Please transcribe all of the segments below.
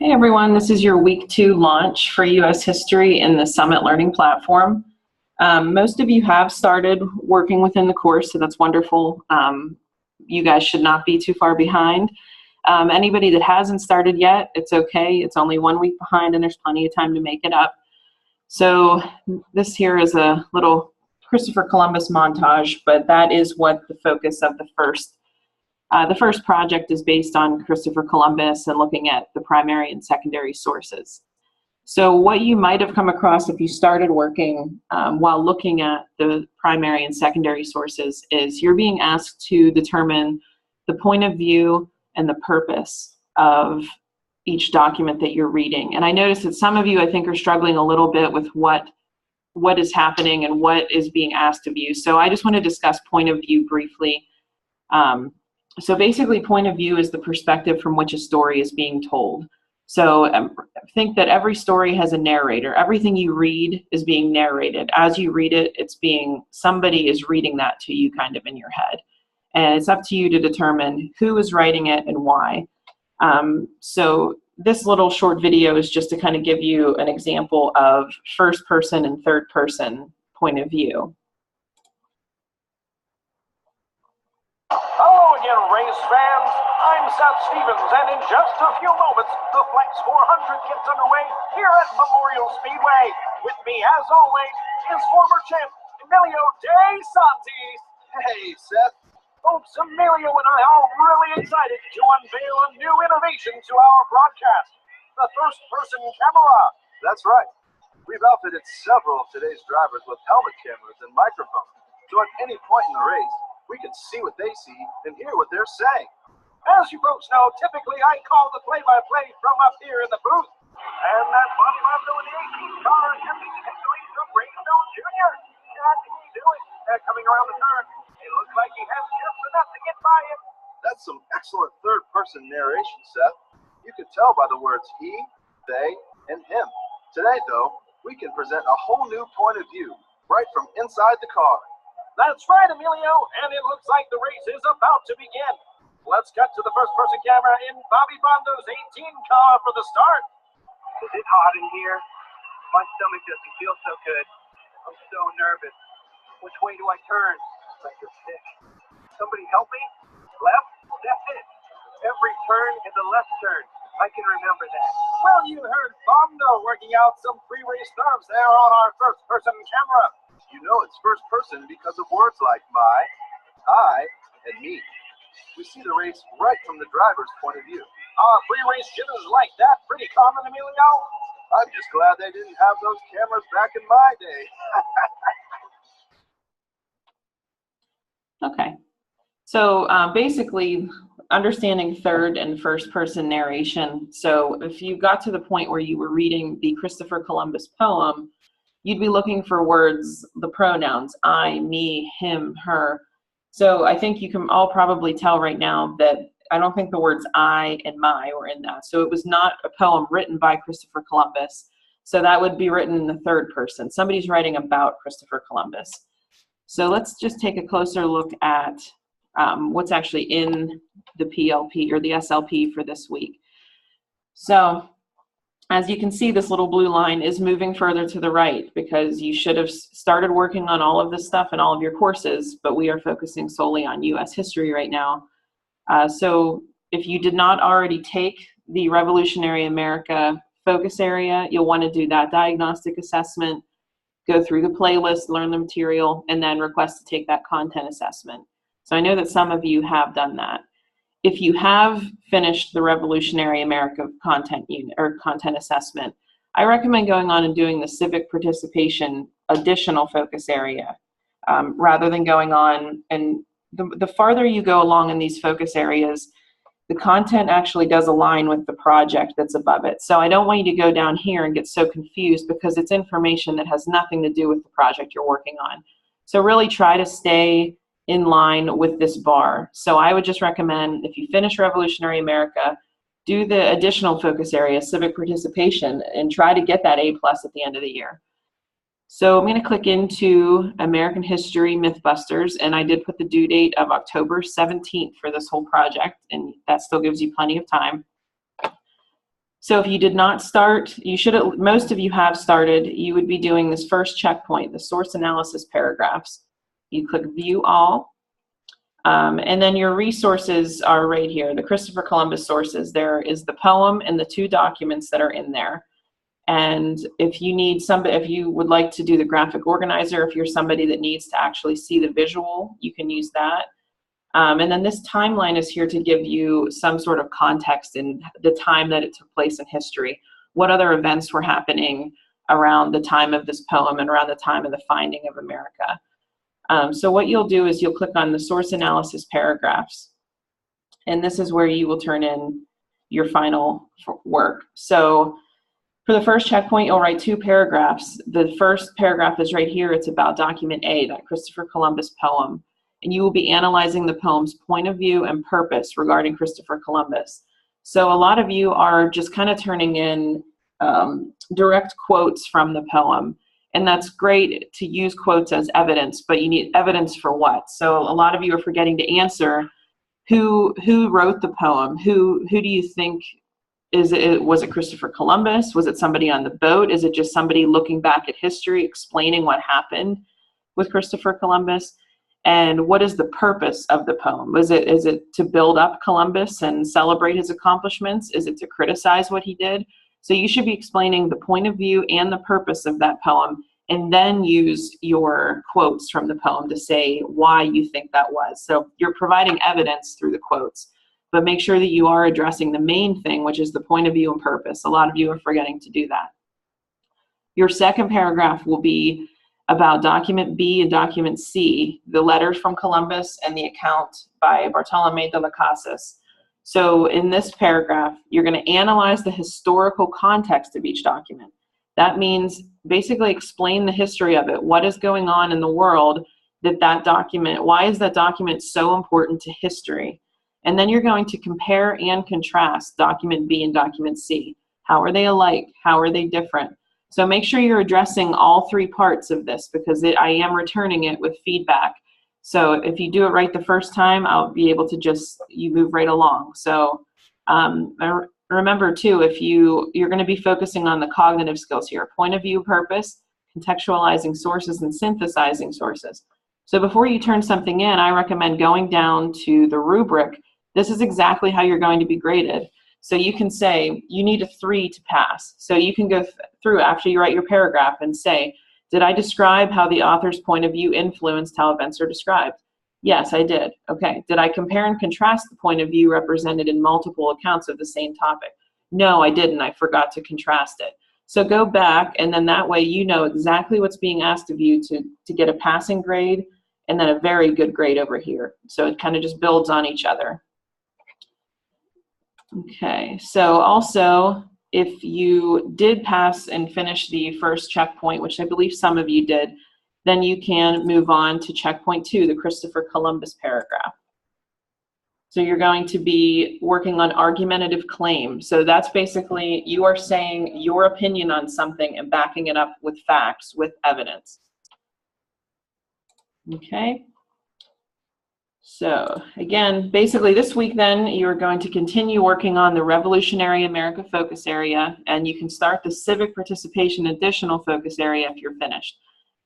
Hey everyone, this is your week 2 launch for U.S. History in the Summit Learning Platform. Most of you have started working within the course, so that's wonderful. You guys should not be too far behind. Anybody that hasn't started yet, it's okay. It's only 1 week behind and there's plenty of time to make it up. So this here is a little Christopher Columbus montage, but that is what the focus of the first project is based on Christopher Columbus and looking at the primary and secondary sources. So what you might have come across if you started working while looking at the primary and secondary sources is you're being asked to determine the point of view and the purpose of each document that you're reading. And I noticed that some of you, I think, are struggling a little bit with what is happening and what is being asked of you. So I just want to discuss point of view briefly. So basically, point of view is the perspective from which a story is being told. So think that every story has a narrator. Everything you read is being narrated. As you read it, somebody is reading that to you kind of in your head. And it's up to you to determine who is writing it and why. So this little short video is just to kind of give you an example of first person and third person point of view. Hello again, race fans. I'm Seth Stevens, and in just a few moments, the Flex 400 gets underway here at Memorial Speedway. With me, as always, is former champ Emilio De Santis. Hey, Seth. Folks, Emilio and I are really excited to unveil a new innovation to our broadcast, the first-person camera. That's right. We've outfitted several of today's drivers with helmet cameras and microphones, so at any point in the race, we can see what they see and hear what they're saying. As you folks know, typically I call the play-by-play from up here in the booth. And that Bobby Mondo in the 18 car attempting to join from Rayfield Jr. And he's doing coming around the turn. It looks like he has just enough to get by him. That's some excellent third-person narration, Seth. You can tell by the words he, they, and him. Today, though, we can present a whole new point of view right from inside the car. That's right, Emilio, and it looks like the race is about to begin. Let's cut to the first-person camera in Bobby Bondo's 18 car for the start. Is it hot in here? My stomach doesn't feel so good. I'm so nervous. Which way do I turn? Like you're sick. Somebody help me? Left? That's it. Every turn is a left turn. I can remember that. Well, you heard Bondo working out some pre-race nerves there on our first-person camera. You know it's first person because of words like my, I, and me. We see the race right from the driver's point of view. Pre-race jitters like that pretty common, Emilio? I'm just glad they didn't have those cameras back in my day. Okay. So basically, understanding third and first person narration. So if you got to the point where you were reading the Christopher Columbus poem, you'd be looking for words, the pronouns, I, me, him, her. So I think you can all probably tell right now that I don't think the words I and my were in that. So it was not a poem written by Christopher Columbus. So that would be written in the third person. Somebody's writing about Christopher Columbus. So let's just take a closer look at what's actually in the PLP or the SLP for this week. So as you can see, this little blue line is moving further to the right because you should have started working on all of this stuff in all of your courses, but we are focusing solely on U.S. history right now. So if you did not already take the Revolutionary America focus area, you'll want to do that diagnostic assessment, go through the playlist, learn the material, and then request to take that content assessment. So I know that some of you have done that. If you have finished the Revolutionary America content unit or content assessment, I recommend going on and doing the civic participation additional focus area rather than going on. And the farther you go along in these focus areas, the content actually does align with the project that's above it. So I don't want you to go down here and get so confused because it's information that has nothing to do with the project you're working on. So really try to stay in line with this bar. So I would just recommend if you finish Revolutionary America, do the additional focus area, civic participation, and try to get that A+ at the end of the year. So I'm going to click into American History Mythbusters, and I did put the due date of October 17th for this whole project, and that still gives you plenty of time. So if you did not start, you should, most of you have started, you would be doing this first checkpoint, the source analysis paragraphs. You click view all, and then your resources are right here, the Christopher Columbus sources. There is the poem and the 2 documents that are in there. And if you need somebody, if you would like to do the graphic organizer, if you're somebody that needs to actually see the visual, you can use that. And then this timeline is here to give you some sort of context in the time that it took place in history. What other events were happening around the time of this poem and around the time of the finding of America. So what you'll do is you'll click on the source analysis paragraphs. And this is where you will turn in your final work. So for the first checkpoint, you'll write 2 paragraphs. The first paragraph is right here. It's about document A, that Christopher Columbus poem. And you will be analyzing the poem's point of view and purpose regarding Christopher Columbus. So a lot of you are just kind of turning in direct quotes from the poem. And that's great to use quotes as evidence, but you need evidence for what? So a lot of you are forgetting to answer who wrote the poem. Who do you think was it Christopher Columbus? Was it somebody on the boat? Is it just somebody looking back at history, explaining what happened with Christopher Columbus? And what is the purpose of the poem? Is it to build up Columbus and celebrate his accomplishments? Is it to criticize what he did? So you should be explaining the point of view and the purpose of that poem, and then use your quotes from the poem to say why you think that was. So you're providing evidence through the quotes, but make sure that you are addressing the main thing, which is the point of view and purpose. A lot of you are forgetting to do that. Your second paragraph will be about document B and document C, the letters from Columbus and the account by Bartolome de las Casas. So in this paragraph, you're going to analyze the historical context of each document. That means basically explain the history of it. What is going on in the world that document, why is that document so important to history? And then you're going to compare and contrast document B and document C. How are they alike? How are they different? So make sure you're addressing all 3 parts of this, because I am returning it with feedback. So if you do it right the first time, I'll be able to you move right along. So remember too, if you're going to be focusing on the cognitive skills here, point of view, purpose, contextualizing sources, and synthesizing sources. So before you turn something in, I recommend going down to the rubric. This is exactly how you're going to be graded. So you can say you need a 3 to pass. So you can go through after you write your paragraph and say, did I describe how the author's point of view influenced how events are described? Yes, I did. Okay. Did I compare and contrast the point of view represented in multiple accounts of the same topic? No, I didn't. I forgot to contrast it. So go back, and then that way you know exactly what's being asked of you to get a passing grade and then a very good grade over here. So it kind of just builds on each other. Okay, so also, if you did pass and finish the first checkpoint, which I believe some of you did, then you can move on to checkpoint 2, the Christopher Columbus paragraph. So you're going to be working on argumentative claim. So that's basically you are saying your opinion on something and backing it up with facts, with evidence. Okay. So again, basically this week then, you're going to continue working on the Revolutionary America focus area, and you can start the Civic Participation additional focus area if you're finished.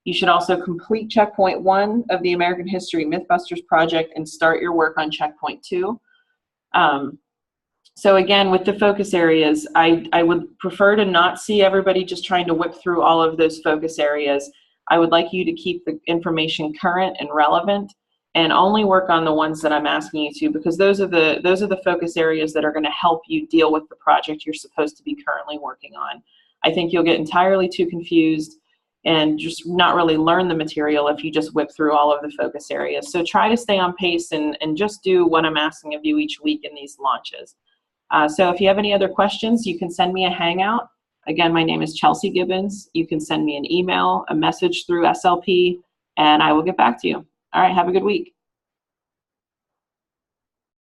You should also complete checkpoint 1 of the American History Mythbusters project and start your work on checkpoint 2. So again, with the focus areas, I would prefer to not see everybody just trying to whip through all of those focus areas. I would like you to keep the information current and relevant, and only work on the ones that I'm asking you to, because those are the focus areas that are going to help you deal with the project you're supposed to be currently working on. I think you'll get entirely too confused and just not really learn the material if you just whip through all of the focus areas. So try to stay on pace and just do what I'm asking of you each week in these launches. So if you have any other questions, you can send me a Hangout. Again, my name is Chelsea Gibbons. You can send me an email, a message through SLP, and I will get back to you. All right, have a good week.